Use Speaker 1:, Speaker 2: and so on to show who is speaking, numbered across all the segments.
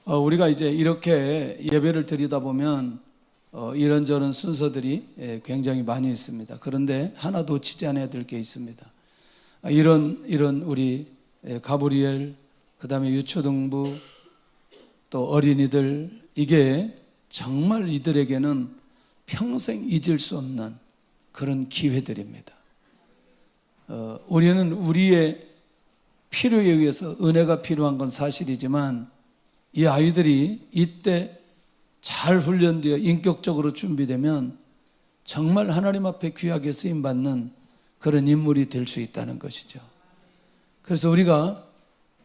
Speaker 1: 우리가 이제 이렇게 예배를 드리다 보면 이런저런 순서들이 굉장히 많이 있습니다. 그런데 하나 놓치지 않아야 될 게 있습니다. 이런 우리 가브리엘, 그 다음에 유초등부, 또 어린이들, 이게 정말 이들에게는 평생 잊을 수 없는 그런 기회들입니다. 우리는 우리의 필요에 의해서 은혜가 필요한 건 사실이지만 이 아이들이 이때 잘 훈련되어 인격적으로 준비되면 정말 하나님 앞에 귀하게 쓰임받는 그런 인물이 될 수 있다는 것이죠. 그래서 우리가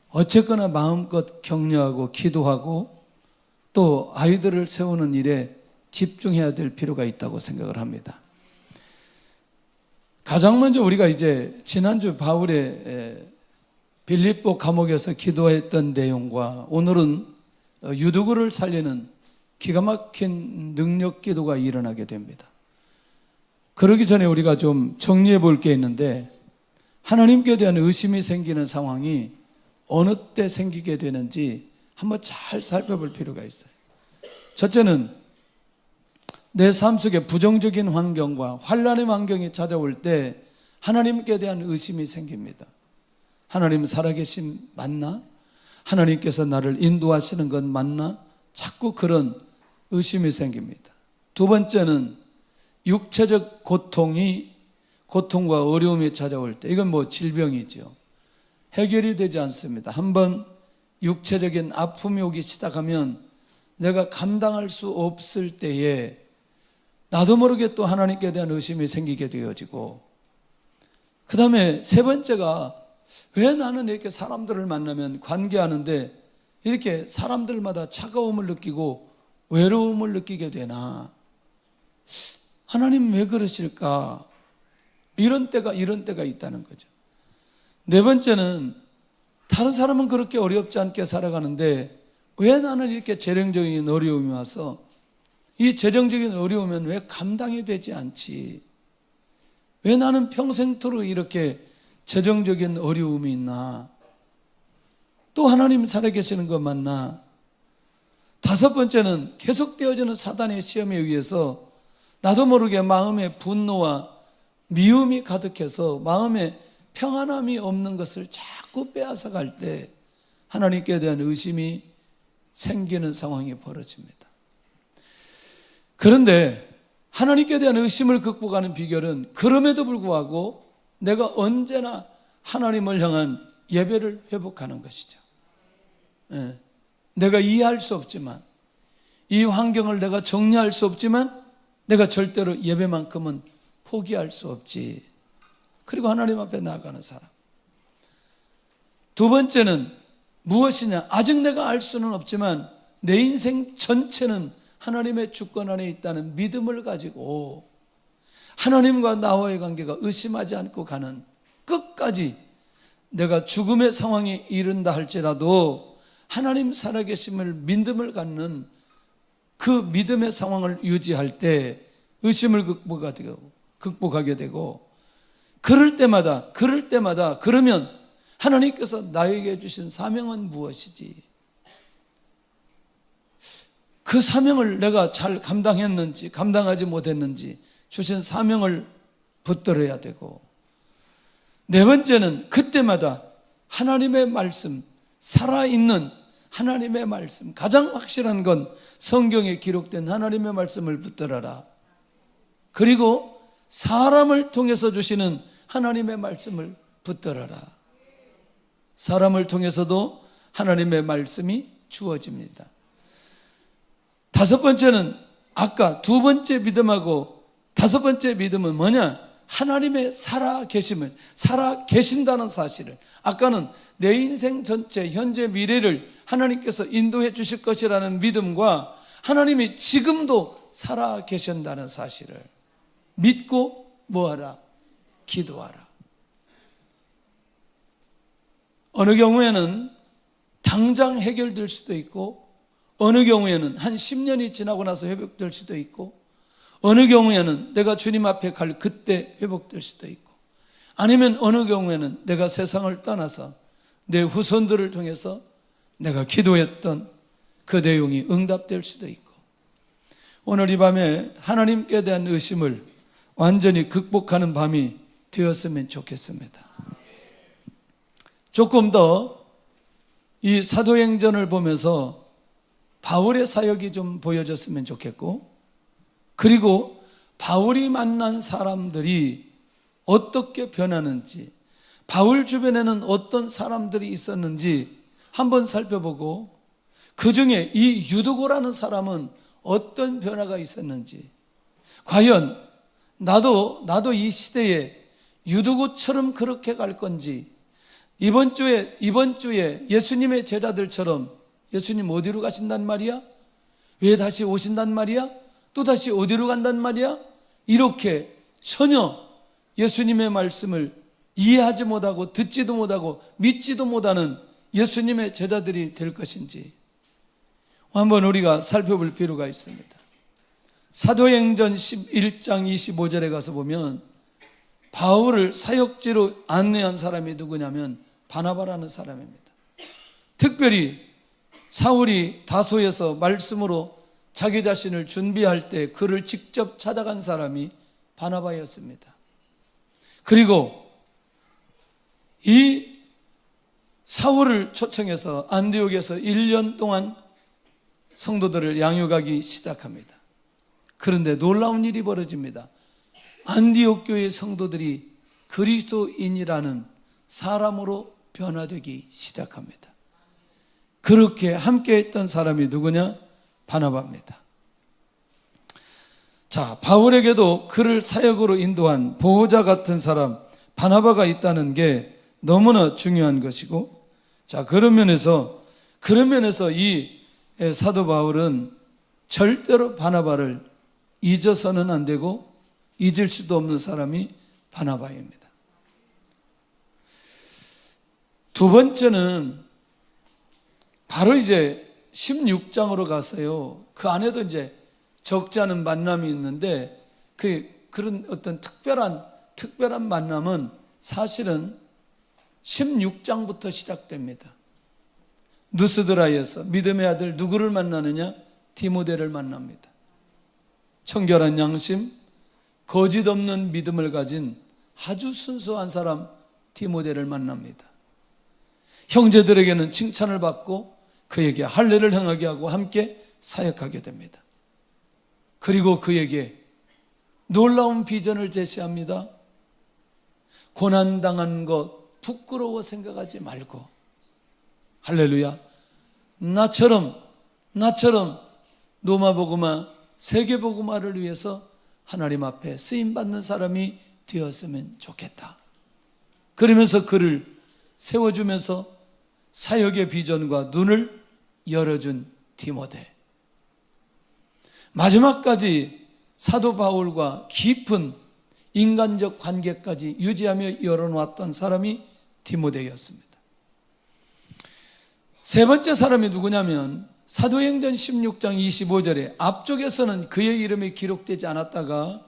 Speaker 1: 어쨌거나 마음껏 격려하고 기도하고 또 아이들을 세우는 일에 집중해야 될 필요가 있다고 생각을 합니다. 가장 먼저 우리가 이제 지난주 바울의 빌립보 감옥에서 기도했던 내용과 오늘은 유두구를 살리는 기가 막힌 능력 기도가 일어나게 됩니다. 그러기 전에 우리가 좀 정리해 볼 게 있는데, 하나님께 대한 의심이 생기는 상황이 어느 때 생기게 되는지 한번 잘 살펴볼 필요가 있어요. 첫째는 내 삶 속에 부정적인 환경과 환난의 환경이 찾아올 때 하나님께 대한 의심이 생깁니다. 하나님 살아계신 맞나? 하나님께서 나를 인도하시는 건 맞나? 자꾸 그런 의심이 생깁니다. 두 번째는 육체적 고통과 어려움이 찾아올 때, 이건 질병이죠. 해결이 되지 않습니다. 한번 육체적인 아픔이 오기 시작하면 내가 감당할 수 없을 때에 나도 모르게 또 하나님께 대한 의심이 생기게 되어지고, 그 다음에 세 번째가 왜 나는 이렇게 사람들을 만나면 관계하는데 이렇게 사람들마다 차가움을 느끼고 외로움을 느끼게 되나? 하나님 왜 그러실까? 이런 때가 있다는 거죠. 네 번째는 다른 사람은 그렇게 어렵지 않게 살아가는데 왜 나는 이렇게 재정적인 어려움이 와서 이 재정적인 어려움은 왜 감당이 되지 않지? 왜 나는 평생토록 이렇게 재정적인 어려움이 있나? 또 하나님 살아계시는 것 맞나? 다섯 번째는 계속되어지는 사단의 시험에 의해서 나도 모르게 마음에 분노와 미움이 가득해서 마음에 평안함이 없는 것을 자꾸 빼앗아 갈 때 하나님께 대한 의심이 생기는 상황이 벌어집니다. 그런데 하나님께 대한 의심을 극복하는 비결은 그럼에도 불구하고 내가 언제나 하나님을 향한 예배를 회복하는 것이죠. 내가 이해할 수 없지만, 이 환경을 내가 정리할 수 없지만 내가 절대로 예배만큼은 포기할 수 없지. 그리고 하나님 앞에 나아가는 사람. 두 번째는 무엇이냐? 아직 내가 알 수는 없지만 내 인생 전체는 하나님의 주권 안에 있다는 믿음을 가지고 하나님과 나와의 관계가 의심하지 않고 가는, 끝까지 내가 죽음의 상황에 이른다 할지라도 하나님 살아계심을 믿음을 갖는 그 믿음의 상황을 유지할 때 의심을 극복하게 되고, 그럴 때마다 그러면 하나님께서 나에게 주신 사명은 무엇이지? 그 사명을 내가 잘 감당했는지 감당하지 못했는지 주신 사명을 붙들어야 되고, 네 번째는 그때마다 하나님의 말씀, 살아있는 하나님의 말씀, 가장 확실한 건 성경에 기록된 하나님의 말씀을 붙들어라. 그리고 사람을 통해서 주시는 하나님의 말씀을 붙들어라. 사람을 통해서도 하나님의 말씀이 주어집니다. 다섯 번째는 아까 두 번째 믿음하고 다섯 번째 믿음은 뭐냐? 하나님의 살아계신다는 사실을, 아까는 내 인생 전체 현재 미래를 하나님께서 인도해 주실 것이라는 믿음과 하나님이 지금도 살아계신다는 사실을 믿고 뭐하라? 기도하라. 어느 경우에는 당장 해결될 수도 있고, 어느 경우에는 한 10년이 지나고 나서 회복될 수도 있고, 어느 경우에는 내가 주님 앞에 갈 그때 회복될 수도 있고, 아니면 어느 경우에는 내가 세상을 떠나서 내 후손들을 통해서 내가 기도했던 그 내용이 응답될 수도 있고, 오늘 이 밤에 하나님께 대한 의심을 완전히 극복하는 밤이 되었으면 좋겠습니다. 조금 더 이 사도행전을 보면서 바울의 사역이 좀 보여졌으면 좋겠고, 그리고 바울이 만난 사람들이 어떻게 변하는지, 바울 주변에는 어떤 사람들이 있었는지 한번 살펴보고, 그 중에 이 유두고라는 사람은 어떤 변화가 있었는지, 과연 나도 이 시대에 유두고처럼 그렇게 갈 건지, 이번 주에 예수님의 제자들처럼 예수님 어디로 가신단 말이야? 왜 다시 오신단 말이야? 또 다시 어디로 간단 말이야? 이렇게 전혀 예수님의 말씀을 이해하지 못하고 듣지도 못하고 믿지도 못하는 예수님의 제자들이 될 것인지 한번 우리가 살펴볼 필요가 있습니다. 사도행전 11장 25절에 가서 보면 바울을 사역지로 안내한 사람이 누구냐면 바나바라는 사람입니다. 특별히 사울이 다소에서 말씀으로 자기 자신을 준비할 때 그를 직접 찾아간 사람이 바나바였습니다. 그리고 이 사울을 초청해서 안디옥에서 1년 동안 성도들을 양육하기 시작합니다. 그런데 놀라운 일이 벌어집니다. 안디옥 교회 성도들이 그리스도인이라는 사람으로 변화되기 시작합니다. 그렇게 함께 했던 사람이 누구냐? 바나바입니다. 자, 바울에게도 그를 사역으로 인도한 보호자 같은 사람 바나바가 있다는 게 너무나 중요한 것이고, 자, 그런 면에서 이 사도 바울은 절대로 바나바를 잊어서는 안 되고 잊을 수도 없는 사람이 바나바입니다. 두 번째는 바로 이제 16장으로 가서요. 그 안에도 이제 적지 않은 만남이 있는데 그런 어떤 특별한 만남은 사실은 16장부터 시작됩니다. 누스드라에서 믿음의 아들 누구를 만나느냐? 디모데를 만납니다. 청결한 양심, 거짓 없는 믿음을 가진 아주 순수한 사람 디모데를 만납니다. 형제들에게는 칭찬을 받고 그에게 할례를 행하게 하고 함께 사역하게 됩니다. 그리고 그에게 놀라운 비전을 제시합니다. 고난당한 것 부끄러워 생각하지 말고, 할렐루야, 나처럼 로마복음화, 세계복음화를 위해서 하나님 앞에 쓰임받는 사람이 되었으면 좋겠다. 그러면서 그를 세워주면서 사역의 비전과 눈을 열어준 디모데. 마지막까지 사도 바울과 깊은 인간적 관계까지 유지하며 열어놓았던 사람이 디모데였습니다. 세 번째 사람이 누구냐면 사도행전 16장 25절에 앞쪽에서는 그의 이름이 기록되지 않았다가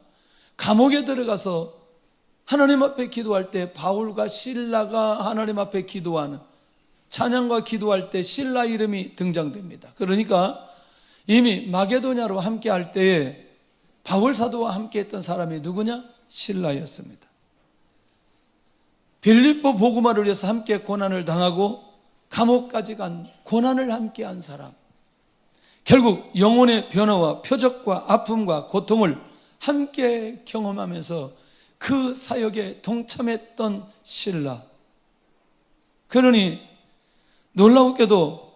Speaker 1: 감옥에 들어가서 하나님 앞에 기도할 때 바울과 실라가 하나님 앞에 기도하는, 찬양과 기도할 때 실라 이름이 등장됩니다. 그러니까 이미 마게도냐로 함께 할 때에 바울 사도와 함께 했던 사람이 누구냐? 실라였습니다. 빌립보 복음화를 위해서 함께 고난을 당하고 감옥까지 간 고난을 함께 한 사람, 결국 영혼의 변화와 표적과 아픔과 고통을 함께 경험하면서 그 사역에 동참했던 실라. 그러니 놀라우게도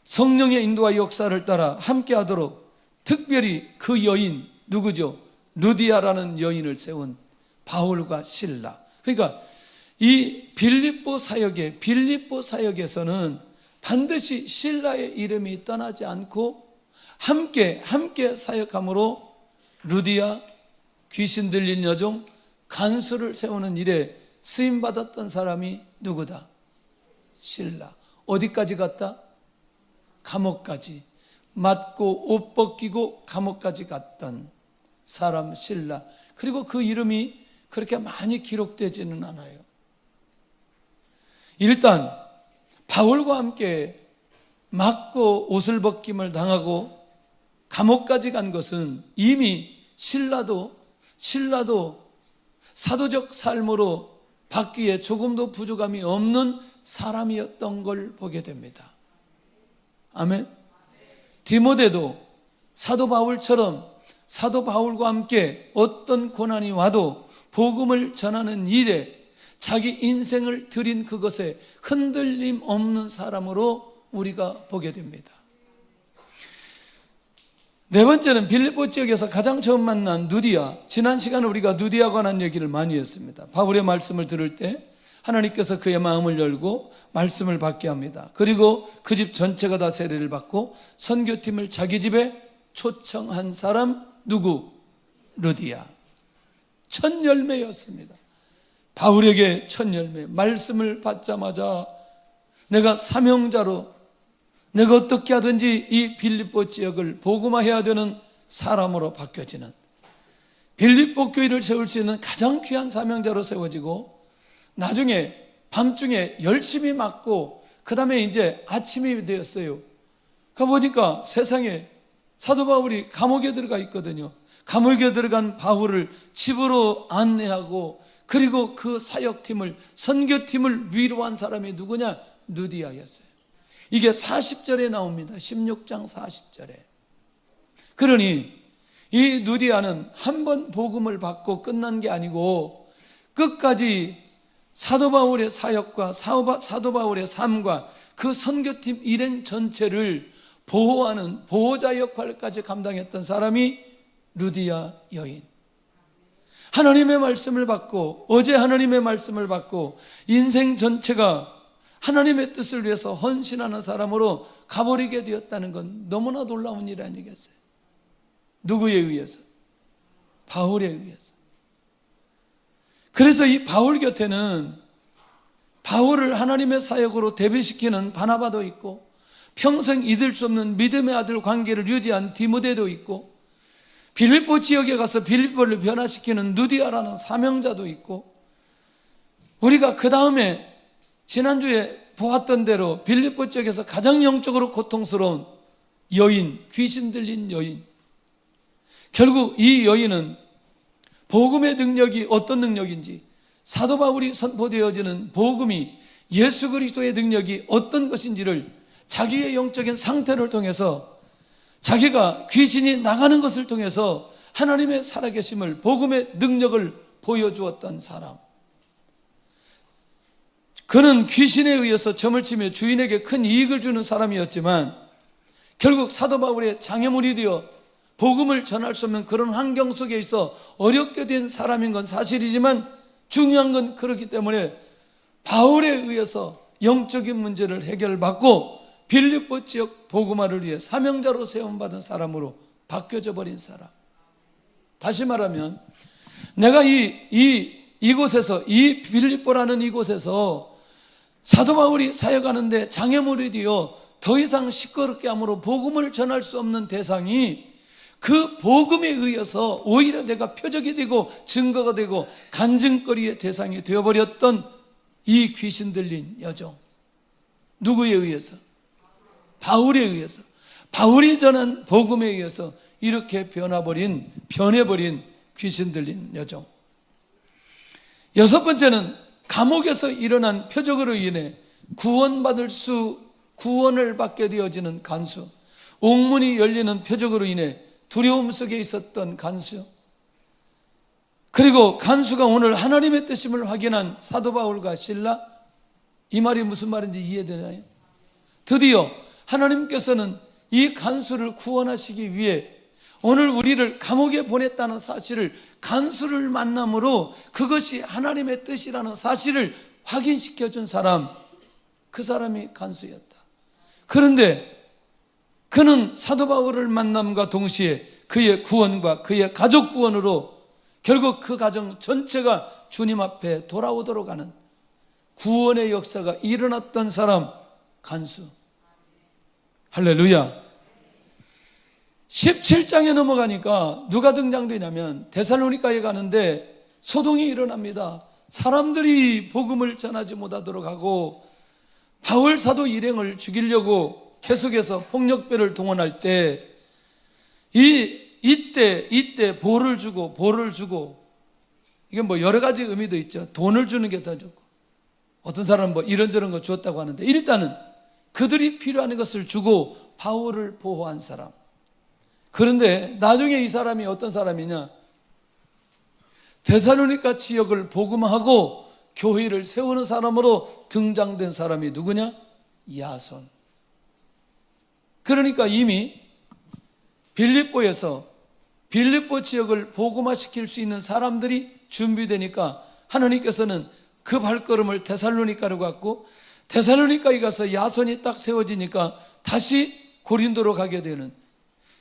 Speaker 1: 성령의 인도와 역사를 따라 함께하도록 특별히 그 여인 누구죠? 루디아라는 여인을 세운 바울과 실라. 그러니까 이 빌립보 사역에서는 반드시 실라의 이름이 떠나지 않고 함께 사역함으로 루디아, 귀신 들린 여종, 간수를 세우는 일에 쓰임받았던 사람이 누구다? 실라. 어디까지 갔다? 감옥까지. 맞고 옷 벗기고 감옥까지 갔던 사람 실라. 그리고 그 이름이 그렇게 많이 기록되지는 않아요. 일단 바울과 함께 맞고 옷을 벗김을 당하고 감옥까지 간 것은 이미 신라도 사도적 삶으로 받기에 조금도 부족함이 없는 사람이었던 걸 보게 됩니다. 아멘. 디모데도 사도 바울처럼 사도 바울과 함께 어떤 고난이 와도 복음을 전하는 일에 자기 인생을 드린 그것에 흔들림 없는 사람으로 우리가 보게 됩니다. 네 번째는 빌립보 지역에서 가장 처음 만난 누디아. 지난 시간에 우리가 누디아에 관한 얘기를 많이 했습니다. 바울의 말씀을 들을 때 하나님께서 그의 마음을 열고 말씀을 받게 합니다. 그리고 그 집 전체가 다 세례를 받고 선교팀을 자기 집에 초청한 사람 누구? 루디아. 첫 열매였습니다. 바울에게 첫 열매. 말씀을 받자마자 내가 사명자로 내가 어떻게 하든지 이 빌립보 지역을 복음화해야 되는 사람으로 바뀌어지는, 빌립보 교회를 세울 수 있는 가장 귀한 사명자로 세워지고, 나중에 밤중에 열심히 맞고 그 다음에 이제 아침이 되었어요. 가보니까 세상에 사도 바울이 감옥에 들어가 있거든요. 감옥에 들어간 바울을 집으로 안내하고, 그리고 그 사역팀을, 선교팀을 위로한 사람이 누구냐? 누디아였어요. 이게 40절에 나옵니다. 16장 40절에. 그러니 이 누디아는 한 번 복음을 받고 끝난 게 아니고 끝까지 사도 바울의 사역과 사도 바울의 삶과 그 선교팀 일행 전체를 보호하는 보호자 역할까지 감당했던 사람이 루디아 여인. 하나님의 말씀을 받고, 어제 하나님의 말씀을 받고 인생 전체가 하나님의 뜻을 위해서 헌신하는 사람으로 가버리게 되었다는 건 너무나 놀라운 일 아니겠어요? 누구에 의해서? 바울에 의해서. 그래서 이 바울 곁에는 바울을 하나님의 사역으로 대비시키는 바나바도 있고, 평생 잊을 수 없는 믿음의 아들 관계를 유지한 디모데도 있고, 빌립보 지역에 가서 빌립보를 변화시키는 누디아라는 사명자도 있고, 우리가 그 다음에 지난주에 보았던 대로 빌립보 지역에서 가장 영적으로 고통스러운 여인, 귀신 들린 여인. 결국 이 여인은 복음의 능력이 어떤 능력인지, 사도 바울이 선포되어지는 복음이 예수 그리스도의 능력이 어떤 것인지를 자기의 영적인 상태를 통해서, 자기가 귀신이 나가는 것을 통해서 하나님의 살아계심을, 복음의 능력을 보여주었던 사람. 그는 귀신에 의해서 점을 치며 주인에게 큰 이익을 주는 사람이었지만 결국 사도 바울의 장애물이 되어 복음을 전할 수 없는 그런 환경 속에 있어 어렵게 된 사람인 건 사실이지만, 중요한 건 그렇기 때문에 바울에 의해서 영적인 문제를 해결받고 빌립보 지역 복음화를 위해 사명자로 세움받은 사람으로 바뀌어져 버린 사람. 다시 말하면 내가 이곳에서, 이 빌립보라는 이곳에서 사도 바울이 사역하는데 장애물이 되어 더 이상 시끄럽게 함으로 복음을 전할 수 없는 대상이 그 복음에 의해서 오히려 내가 표적이 되고 증거가 되고 간증거리의 대상이 되어버렸던 이 귀신 들린 여종. 누구에 의해서? 바울에 의해서. 바울이 전한 복음에 의해서 이렇게 변해버린 귀신 들린 여종. 여섯 번째는 감옥에서 일어난 표적으로 인해 구원을 받게 되어지는 간수. 옥문이 열리는 표적으로 인해 두려움 속에 있었던 간수. 그리고 간수가 오늘 하나님의 뜻임을 확인한 사도 바울과 실라. 이 말이 무슨 말인지 이해되나요? 드디어 하나님께서는 이 간수를 구원하시기 위해 오늘 우리를 감옥에 보냈다는 사실을, 간수를 만남으로 그것이 하나님의 뜻이라는 사실을 확인시켜준 사람, 그 사람이 간수였다. 그런데 그는 사도 바울을 만남과 동시에 그의 구원과 그의 가족 구원으로 결국 그 가정 전체가 주님 앞에 돌아오도록 하는 구원의 역사가 일어났던 사람, 간수. 할렐루야. 17장에 넘어가니까 누가 등장되냐면 데살로니가에 가는데 소동이 일어납니다. 사람들이 복음을 전하지 못하도록 하고 바울 사도 일행을 죽이려고 계속해서 폭력배를 동원할 때 이때 보를 주고 이게 뭐 여러 가지 의미도 있죠. 돈을 주는 게 더 좋고 어떤 사람은 뭐 이런저런 거 주었다고 하는데 일단은 그들이 필요한 것을 주고 바울을 보호한 사람. 그런데 나중에 이 사람이 어떤 사람이냐? 데살로니가 지역을 복음하고 교회를 세우는 사람으로 등장된 사람이 누구냐? 야손. 그러니까 이미 빌립보에서 빌립보 지역을 복음화시킬 수 있는 사람들이 준비되니까 하나님께서는 그 발걸음을 데살로니가로 갔고 데살로니가에 가서 야손이 딱 세워지니까 다시 고린도로 가게 되는.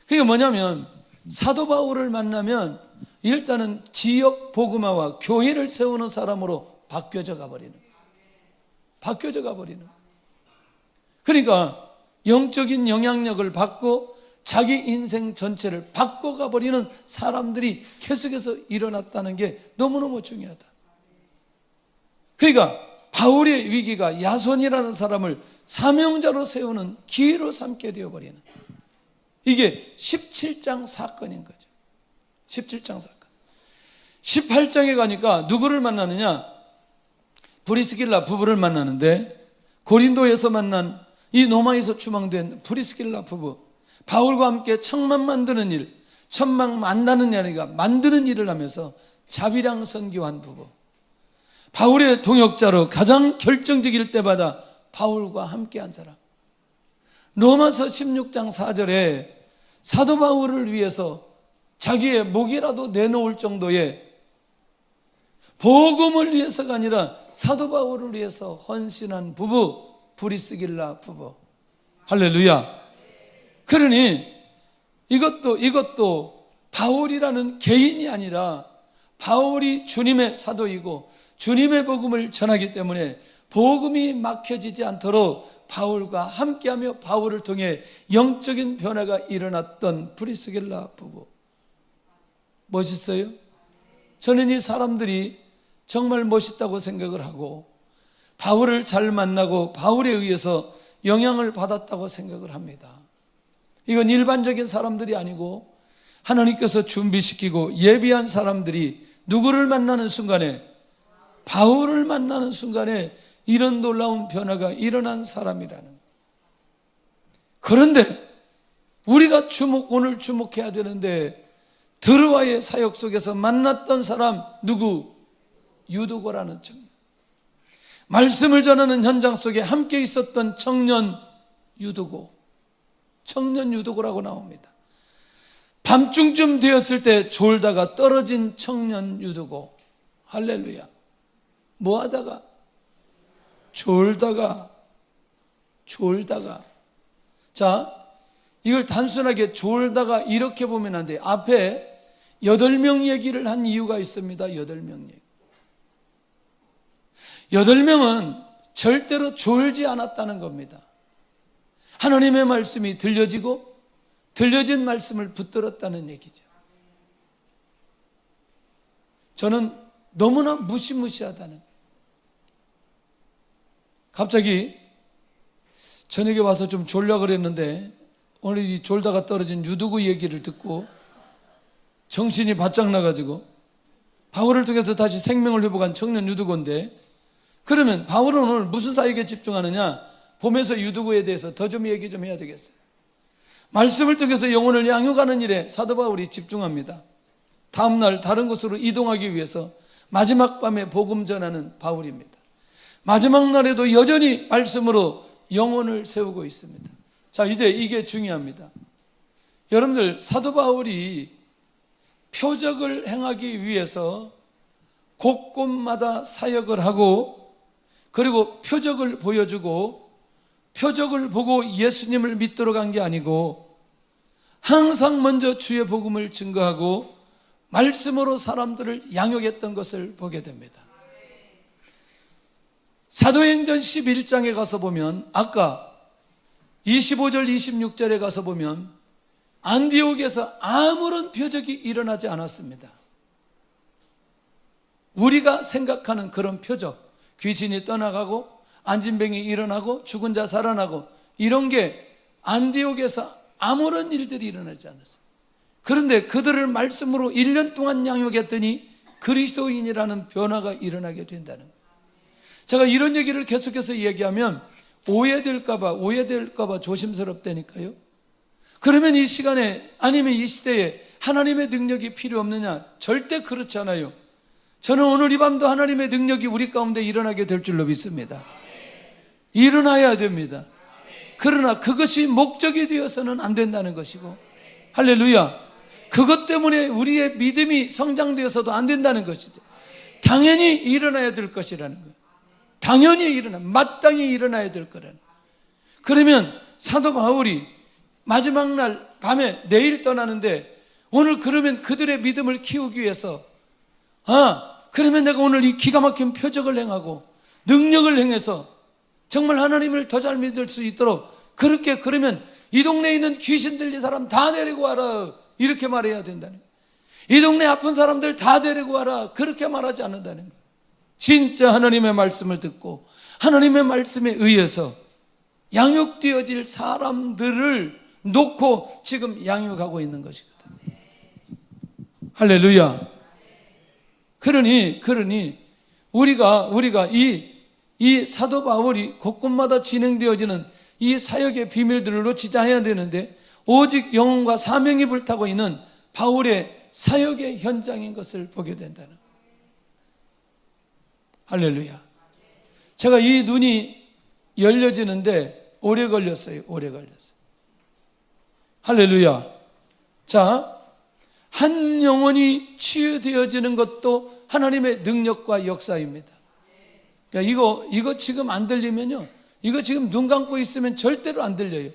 Speaker 1: 그게 뭐냐면 사도 바울을 만나면 일단은 지역 복음화와 교회를 세우는 사람으로 바뀌어져 가버리는. 그러니까 영적인 영향력을 받고 자기 인생 전체를 바꿔가버리는 사람들이 계속해서 일어났다는 게 너무너무 중요하다. 그러니까 바울의 위기가 야손이라는 사람을 사명자로 세우는 기회로 삼게 되어버리는, 이게 17장 사건인 거죠. 17장 사건. 18장에 가니까 누구를 만나느냐? 브리스길라 부부를 만나는데, 고린도에서 만난 이 로마에서 추방된 브리스길라 부부, 바울과 함께 천막 만드는 일, 천막 만드는 일 아니라 만드는 일을 하면서 자비랑 선교한 부부. 바울의 동역자로 가장 결정적일 때마다 바울과 함께한 사람. 로마서 16장 4절에 사도 바울을 위해서 자기의 목이라도 내놓을 정도의, 복음을 위해서가 아니라 사도 바울을 위해서 헌신한 부부, 브리스길라 부부. 할렐루야. 그러니 이것도 바울이라는 개인이 아니라 바울이 주님의 사도이고 주님의 복음을 전하기 때문에 복음이 막혀지지 않도록 바울과 함께하며 바울을 통해 영적인 변화가 일어났던 브리스길라 부부. 멋있어요? 저는 이 사람들이 정말 멋있다고 생각을 하고 바울을 잘 만나고 바울에 의해서 영향을 받았다고 생각을 합니다. 이건 일반적인 사람들이 아니고 하나님께서 준비시키고 예비한 사람들이 누구를 만나는 순간에, 바울을 만나는 순간에 이런 놀라운 변화가 일어난 사람이라는. 그런데 우리가 오늘 주목해야 되는데, 드로아의 사역 속에서 만났던 사람 누구? 유두고라는 청년. 말씀을 전하는 현장 속에 함께 있었던 청년 유두고, 청년 유두고라고 나옵니다. 밤중쯤 되었을 때 졸다가 떨어진 청년 유두고. 할렐루야. 뭐 하다가? 졸다가. 자, 이걸 단순하게 졸다가 이렇게 보면 안 돼요. 앞에 8명 얘기를 한 이유가 있습니다. 8명 얘기. 8명은 절대로 졸지 않았다는 겁니다. 하나님의 말씀이 들려지고 들려진 말씀을 붙들었다는 얘기죠. 저는 너무나 무시무시하다는. 갑자기 저녁에 와서 좀 졸려 그랬는데 오늘 이 졸다가 떨어진 유두구 얘기를 듣고 정신이 바짝 나가지고, 바울을 통해서 다시 생명을 회복한 청년 유두고인데, 그러면 바울은 오늘 무슨 사역에 집중하느냐? 보면서 유두고에 대해서 더 좀 얘기 좀 해야 되겠어요. 말씀을 통해서 영혼을 양육하는 일에 사도 바울이 집중합니다. 다음날 다른 곳으로 이동하기 위해서 마지막 밤에 복음 전하는 바울입니다. 마지막 날에도 여전히 말씀으로 영혼을 세우고 있습니다. 자, 이제 이게 중요합니다. 여러분들, 사도 바울이 표적을 행하기 위해서 곳곳마다 사역을 하고, 그리고 표적을 보여주고 표적을 보고 예수님을 믿도록 한 게 아니고, 항상 먼저 주의 복음을 증거하고 말씀으로 사람들을 양육했던 것을 보게 됩니다. 사도행전 11장에 가서 보면, 아까 25절 26절에 가서 보면 안디옥에서 아무런 표적이 일어나지 않았습니다. 우리가 생각하는 그런 표적, 귀신이 떠나가고 안진병이 일어나고 죽은 자 살아나고 이런 게 안디옥에서 아무런 일들이 일어나지 않았어요. 그런데 그들을 말씀으로 1년 동안 양육했더니 그리스도인이라는 변화가 일어나게 된다는 거예요. 제가 이런 얘기를 계속해서 얘기하면 오해될까봐 조심스럽다니까요. 그러면 이 시간에 아니면 이 시대에 하나님의 능력이 필요 없느냐? 절대 그렇지 않아요. 저는 오늘 이 밤도 하나님의 능력이 우리 가운데 일어나게 될 줄로 믿습니다. 일어나야 됩니다. 그러나 그것이 목적이 되어서는 안 된다는 것이고, 할렐루야. 그것 때문에 우리의 믿음이 성장되어서도 안 된다는 것이죠. 당연히 일어나야 될 것이라는 거예요. 당연히 마땅히 일어나야 될 거라는. 그러면 사도 바울이 마지막 날 밤에 내일 떠나는데 오늘 그러면 그들의 믿음을 키우기 위해서 그러면 내가 오늘 이 기가 막힌 표적을 행하고 능력을 행해서 정말 하나님을 더 잘 믿을 수 있도록 그렇게 그러면 이 동네에 있는 귀신 들린 사람 다 데리고 와라 이렇게 말해야 된다는 거예요. 이 동네 아픈 사람들 다 데리고 와라 그렇게 말하지 않는다는 거예요. 진짜 하나님의 말씀을 듣고 하나님의 말씀에 의해서 양육되어질 사람들을 놓고 지금 양육하고 있는 것이거든요. 할렐루야. 그러니 우리가 이 사도 바울이 곳곳마다 진행되어지는 이 사역의 비밀들을 놓치지 않아야 되는데 오직 영혼과 사명이 불타고 있는 바울의 사역의 현장인 것을 보게 된다는 거예요. 할렐루야. 제가 이 눈이 열려지는데 오래 걸렸어요. 할렐루야. 자, 한 영혼이 치유되어지는 것도 하나님의 능력과 역사입니다. 그러니까 이거 지금 안 들리면요, 이거 지금 눈 감고 있으면 절대로 안 들려요.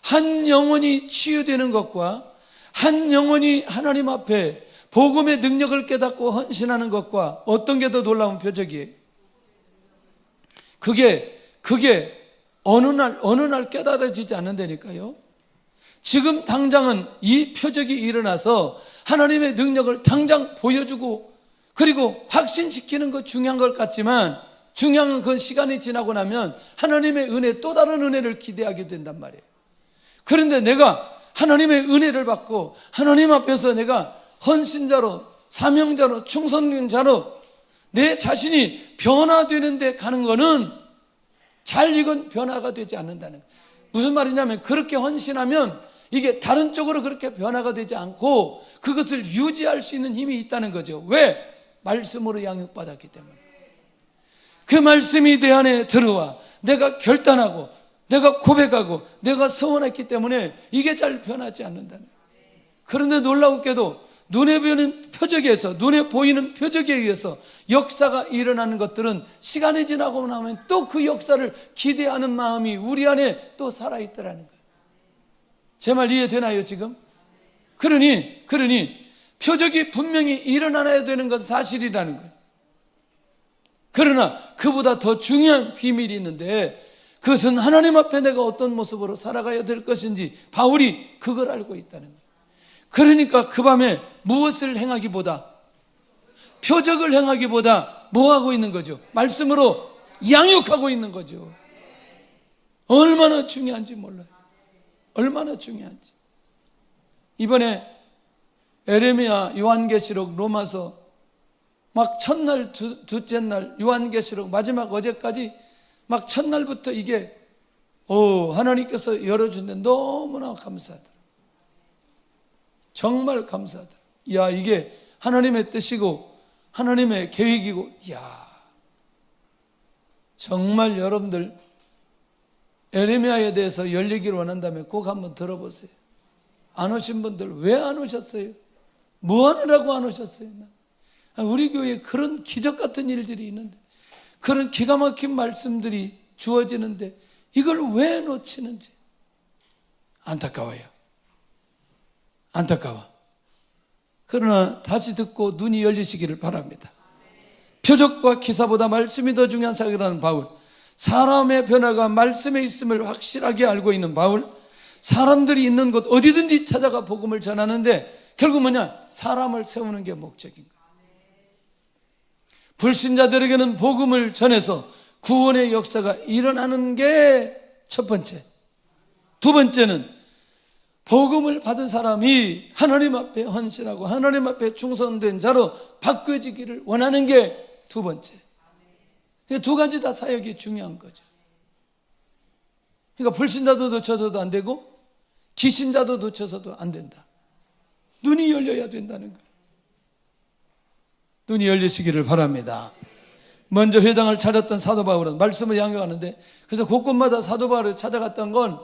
Speaker 1: 한 영혼이 치유되는 것과 한 영혼이 하나님 앞에 복음의 능력을 깨닫고 헌신하는 것과 어떤 게 더 놀라운 표적이에요? 그게 어느 날 깨달아지지 않는다니까요. 지금 당장은 이 표적이 일어나서 하나님의 능력을 당장 보여주고 그리고 확신시키는 것 중요한 것 같지만 중요한 건 그 시간이 지나고 나면 하나님의 은혜, 또 다른 은혜를 기대하게 된단 말이에요. 그런데 내가 하나님의 은혜를 받고 하나님 앞에서 내가 헌신자로, 사명자로, 충성자로 내 자신이 변화되는 데 가는 거는 잘 익은 변화가 되지 않는다는 거예요. 무슨 말이냐면 그렇게 헌신하면 이게 다른 쪽으로 그렇게 변화가 되지 않고 그것을 유지할 수 있는 힘이 있다는 거죠. 왜? 말씀으로 양육받았기 때문에. 그 말씀이 내 안에 들어와 내가 결단하고 내가 고백하고 내가 서원했기 때문에 이게 잘 변하지 않는다는 거예요. 그런데 놀라웠게도 눈에 보이는 표적에 의해서 역사가 일어나는 것들은 시간이 지나고 나면 또 그 역사를 기대하는 마음이 우리 안에 또 살아있더라는 거예요. 제 말 이해되나요 지금? 그러니 표적이 분명히 일어나야 되는 것은 사실이라는 거예요. 그러나 그보다 더 중요한 비밀이 있는데 그것은 하나님 앞에 내가 어떤 모습으로 살아가야 될 것인지 바울이 그걸 알고 있다는 거예요. 그러니까 그 밤에 무엇을 행하기보다 표적을 행하기보다 뭐 하고 있는 거죠? 말씀으로 양육하고 있는 거죠. 얼마나 중요한지 몰라요. 얼마나 중요한지. 이번에 에레미야, 요한계시록, 로마서 막 첫날, 둘째 날 요한계시록 마지막 어제까지 막 첫날부터 이게 하나님께서 열어준데 너무나 감사하다. 정말 감사하다. 야, 이게 하나님의 뜻이고 하나님의 계획이고, 야, 정말 여러분들 에레미야에 대해서 열리기를 원한다면 꼭 한번 들어보세요. 안 오신 분들 왜 안 오셨어요? 뭐 하느라고 안 오셨어요? 우리 교회에 그런 기적 같은 일들이 있는데, 그런 기가 막힌 말씀들이 주어지는데 이걸 왜 놓치는지 안타까워요. 안타까워. 그러나 다시 듣고 눈이 열리시기를 바랍니다. 표적과 기사보다 말씀이 더 중요한 사역이라는 바울, 사람의 변화가 말씀에 있음을 확실하게 알고 있는 바울, 사람들이 있는 곳 어디든지 찾아가 복음을 전하는데 결국 뭐냐? 사람을 세우는 게 목적인 거예요. 불신자들에게는 복음을 전해서 구원의 역사가 일어나는 게 첫 번째. 두 번째는 복음을 받은 사람이 하나님 앞에 헌신하고 하나님 앞에 충성된 자로 바뀌어지기를 원하는 게 두 번째. 두 가지 다 사역이 중요한 거죠. 그러니까 불신자도 놓쳐서도 안 되고 기신자도 놓쳐서도 안 된다. 눈이 열려야 된다는 거예요. 눈이 열리시기를 바랍니다. 먼저 회당을 찾았던 사도 바울은 말씀을 양육하는데, 그래서 곳곳마다 사도 바울을 찾아갔던 건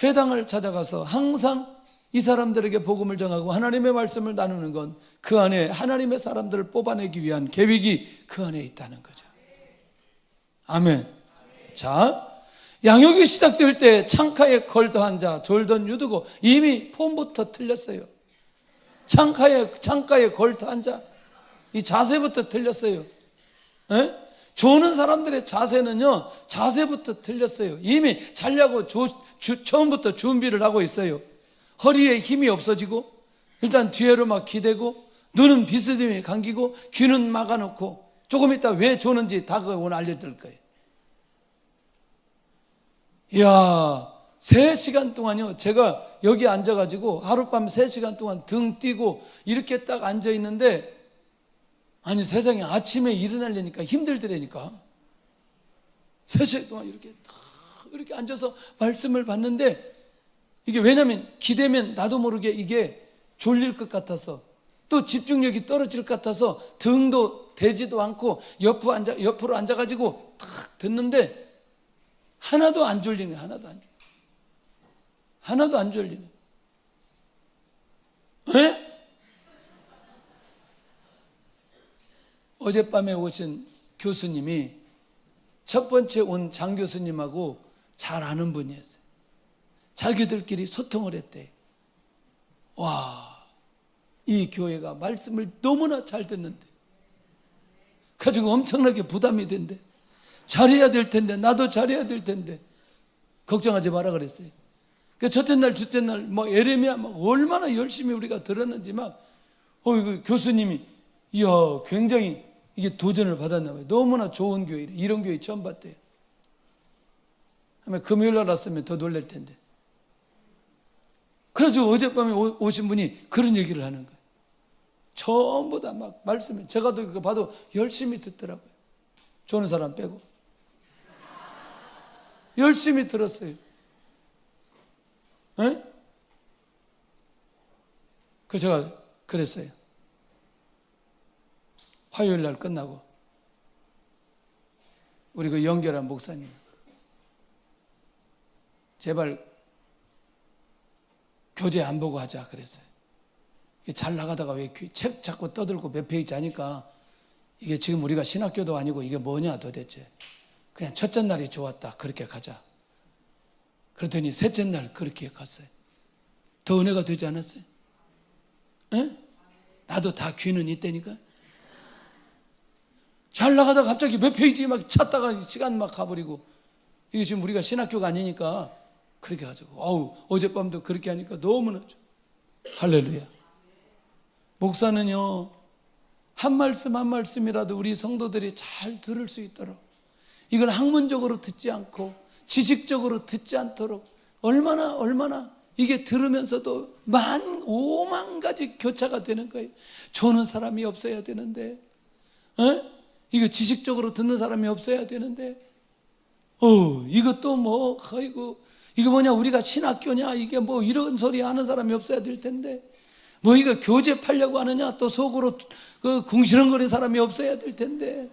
Speaker 1: 회당을 찾아가서 항상 이 사람들에게 복음을 전하고 하나님의 말씀을 나누는 건 그 안에 하나님의 사람들을 뽑아내기 위한 계획이 그 안에 있다는 거죠. 아멘. 자, 양육이 시작될 때 창가에 걸터한 자, 졸던 유두고, 이미 폼부터 틀렸어요. 창가에 걸터한 자, 이 자세부터 틀렸어요. 에? 조는 사람들의 자세는요, 자세부터 틀렸어요. 이미 자려고 처음부터 준비를 하고 있어요. 허리에 힘이 없어지고, 일단 뒤로 막 기대고, 눈은 비스듬히 감기고, 귀는 막아놓고, 조금 있다 왜 조는지 다 오늘 알려드릴 거예요. 이야, 3시간 동안요, 제가 여기 앉아가지고 하룻밤 3시간 동안 등 띄고 이렇게 딱 앉아있는데, 아니 세상에 아침에 일어나려니까 힘들더라니까. 3시간 동안 이렇게 앉아서 말씀을 받는데, 이게 왜냐면 기대면 나도 모르게 이게 졸릴 것 같아서, 또 집중력이 떨어질 것 같아서 등도 대지도 않고 옆으로 앉아가지고 탁 듣는데 하나도 안 졸리네. 하나도 안 졸리네. 왜? 어젯밤에 오신 교수님이 첫 번째 온 장 교수님하고 잘 아는 분이었어요. 자기들끼리 소통을 했대. 와, 이 교회가 말씀을 너무나 잘 듣는데 가지고 엄청나게 부담이 된대. 잘해야 될 텐데, 나도 잘해야 될 텐데 걱정하지 마라 그랬어요. 그 첫째 날, 둘째 날 막 에레미야 막 얼마나 열심히 우리가 들었는지 막 그 교수님이 이야 굉장히 이게 도전을 받았나 봐요. 너무나 좋은 교회래. 이런 교회 처음 봤대요. 아마 금요일 날 왔으면 더 놀랄 텐데. 그래서 어젯밤에 오신 분이 그런 얘기를 하는 거예요. 전부 다 막 말씀을, 제가 그거 봐도 열심히 듣더라고요. 좋은 사람 빼고 열심히 들었어요. 에? 그 제가 그랬어요. 화요일 날 끝나고 우리 그 연결한 목사님, 제발 교재 안 보고 하자 그랬어요. 잘 나가다가 왜 책 자꾸 떠들고 몇 페이지 하니까 이게 지금 우리가 신학교도 아니고 이게 뭐냐 도대체. 그냥 첫째 날이 좋았다, 그렇게 가자. 그랬더니 셋째 날 그렇게 갔어요. 더 은혜가 되지 않았어요? 에? 나도 다 귀는 있다니까. 잘 나가다가 갑자기 몇 페이지 막 찾다가 시간 막 가버리고, 이게 지금 우리가 신학교가 아니니까 그렇게 가지고, 어젯밤도 그렇게 하니까 너무나 좋아. 할렐루야. 목사는요, 한 말씀 한 말씀이라도 우리 성도들이 잘 들을 수 있도록, 이걸 학문적으로 듣지 않고 지식적으로 듣지 않도록 얼마나 이게 들으면서도 5만 가지 교차가 되는 거예요. 조는 사람이 없어야 되는데, 이거 지식적으로 듣는 사람이 없어야 되는데, 이것도 뭐, 이거 뭐냐, 우리가 신학교냐, 이게 뭐 이런 소리 하는 사람이 없어야 될 텐데, 뭐 이거 교재 팔려고 하느냐, 또 속으로 궁시렁거리는 사람이 없어야 될 텐데,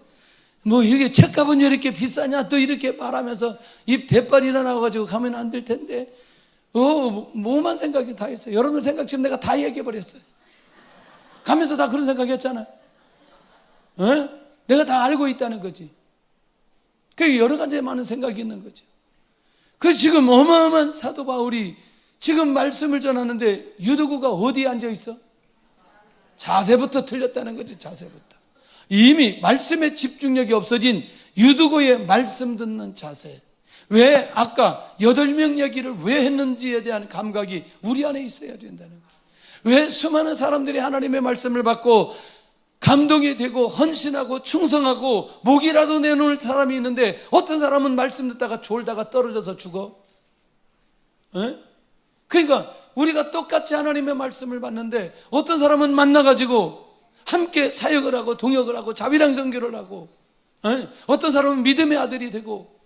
Speaker 1: 뭐 이게 책값은 왜 이렇게 비싸냐, 또 이렇게 말하면서 입 대빨 일어나가지고 가면 안 될 텐데, 뭐만 생각이 다 했어요. 여러분 생각 지금 내가 다 얘기해버렸어요. 가면서 다 그런 생각했잖아요. 내가 다 알고 있다는 거지. 그 여러 가지 많은 생각이 있는 거죠. 그 지금 어마어마한 사도 바울이 지금 말씀을 전하는데 유두구가 어디에 앉아 있어? 자세부터 틀렸다는 거지. 자세부터. 이미 말씀에 집중력이 없어진 유두구의 말씀 듣는 자세. 왜 아까 8명 얘기를 왜 했는지에 대한 감각이 우리 안에 있어야 된다는 거예요. 왜 수많은 사람들이 하나님의 말씀을 받고 감동이 되고 헌신하고 충성하고 목이라도 내놓을 사람이 있는데, 어떤 사람은 말씀 듣다가 졸다가 떨어져서 죽어. 에? 그러니까 우리가 똑같이 하나님의 말씀을 받는데 어떤 사람은 만나가지고 함께 사역을 하고 동역을 하고 자비랑 선교를 하고, 어떤 사람은 믿음의 아들이 되고,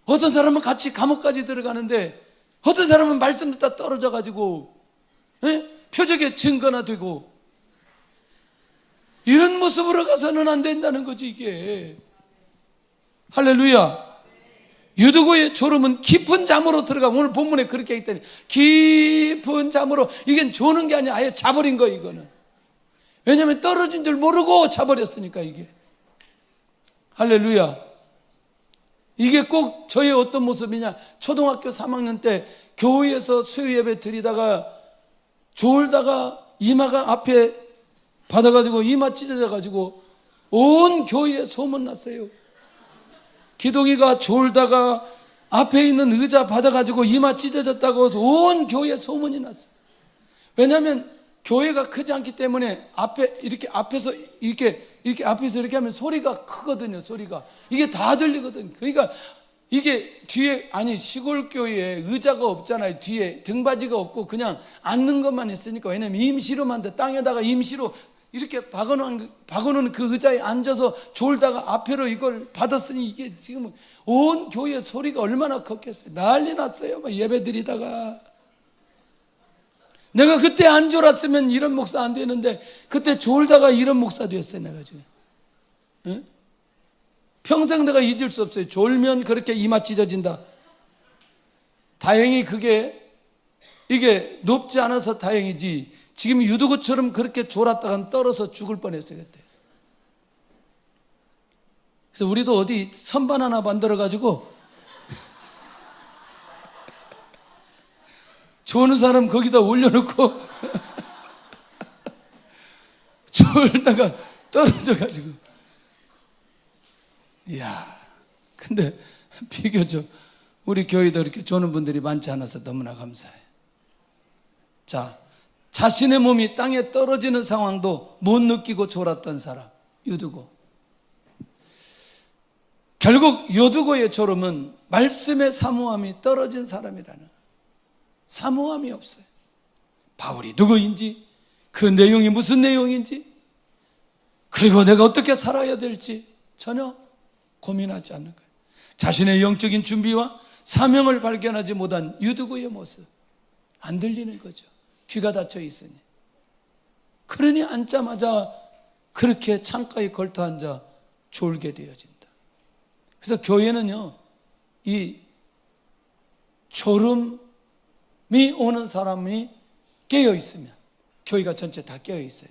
Speaker 1: 어떤 사람은 같이 감옥까지 들어가는데 어떤 사람은 말씀 듣다 떨어져 가지고 표적의 증거나 되고, 이런 모습으로 가서는 안 된다는 거지 이게. 할렐루야. 유두고의 졸음은 깊은 잠으로 들어가. 오늘 본문에 그렇게 했더니 깊은 잠으로. 이게 조는 게 아니야. 아예 자버린 거야 이거는. 왜냐하면 떨어진 줄 모르고 자버렸으니까 이게. 할렐루야. 이게 꼭 저의 어떤 모습이냐. 초등학교 3학년 때 교회에서 수요 예배 드리다가 졸다가 이마가 앞에 받아가지고 이마 찢어져가지고 온 교회에 소문났어요. 기동이가 졸다가 앞에 있는 의자 받아가지고 이마 찢어졌다고 온 교회에 소문이 났어요. 왜냐하면 교회가 크지 않기 때문에 앞에 이렇게 앞에서 이렇게 앞에서 이렇게 하면 소리가 크거든요. 소리가 이게 다 들리거든요. 그러니까 이게 뒤에, 아니 시골 교회에 의자가 없잖아요. 뒤에 등받이가 없고 그냥 앉는 것만 있으니까. 왜냐면 임시로 만든 땅에다가 임시로 이렇게 박아놓은 그 의자에 앉아서 졸다가 앞으로 이걸 받았으니 이게 지금 온 교회 소리가 얼마나 컸겠어요. 난리 났어요. 막 예배 드리다가. 내가 그때 안 졸았으면 이런 목사 안 되는데 그때 졸다가 이런 목사 됐어요. 내가 지금. 응? 평생 내가 잊을 수 없어요. 졸면 그렇게 이마 찢어진다. 다행히 이게 높지 않아서 다행이지. 지금 유두구처럼 그렇게 졸았다간 떨어서 죽을 뻔했어요 그때. 그래서 우리도 어디 선반 하나 만들어가지고 조는 사람 거기다 올려놓고 졸다가 떨어져가지고. 이야, 근데 비교적 우리 교회도 이렇게 조는 분들이 많지 않아서 너무나 감사해. 자, 자신의 몸이 땅에 떨어지는 상황도 못 느끼고 졸았던 사람, 유두고. 결국 유두고의 졸음은 말씀의 사모함이 떨어진 사람이라는, 사모함이 없어요. 바울이 누구인지, 그 내용이 무슨 내용인지, 그리고 내가 어떻게 살아야 될지 전혀 고민하지 않는 거예요. 자신의 영적인 준비와 사명을 발견하지 못한 유두고의 모습, 안 들리는 거죠. 귀가 닫혀 있으니. 그러니 앉자마자 그렇게 창가에 걸터 앉아 졸게 되어진다. 그래서 교회는요, 이 졸음이 오는 사람이 깨어 있으면 교회가 전체 다 깨어 있어요.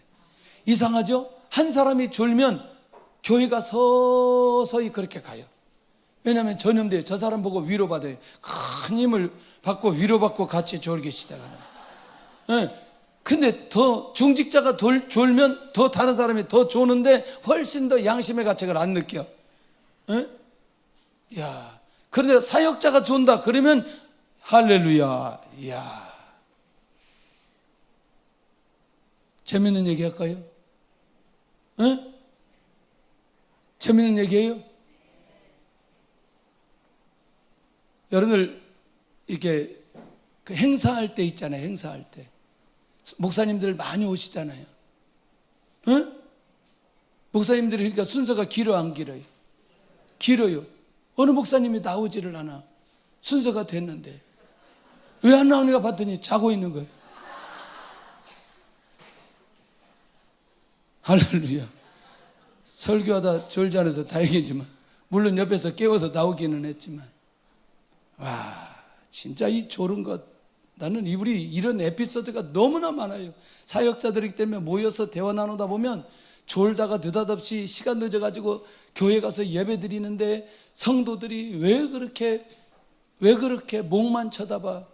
Speaker 1: 이상하죠? 한 사람이 졸면 교회가 서서히 그렇게 가요. 왜냐하면 전염돼요. 저 사람 보고 위로받아요. 큰 힘을 받고 위로받고 같이 졸기 시작하는. 근데 더 중직자가 졸면 더 다른 사람이 더 조는데 훨씬 더 양심의 가책을 안 느껴. 야, 그런데 사역자가 존다 그러면 할렐루야. 야, 재밌는 얘기 할까요? 재밌는 얘기예요? 여러분들 이렇게 그 행사할 때 있잖아요. 행사할 때 목사님들 많이 오시잖아요. 목사님들이 그러니까 순서가 길어 안 길어요? 길어요. 어느 목사님이 나오지를 않아. 순서가 됐는데 왜 안 나오는가 봤더니 자고 있는 거예요. 할렐루야. 설교하다 졸지 않아서 다행이지만, 물론 옆에서 깨워서 나오기는 했지만, 와, 진짜 이 졸은 것, 나는 우리 이런 에피소드가 너무나 많아요. 사역자들이기 때문에 모여서 대화 나누다 보면 졸다가 느닷없이 시간 늦어가지고 교회 가서 예배 드리는데 성도들이 왜 그렇게 목만 쳐다봐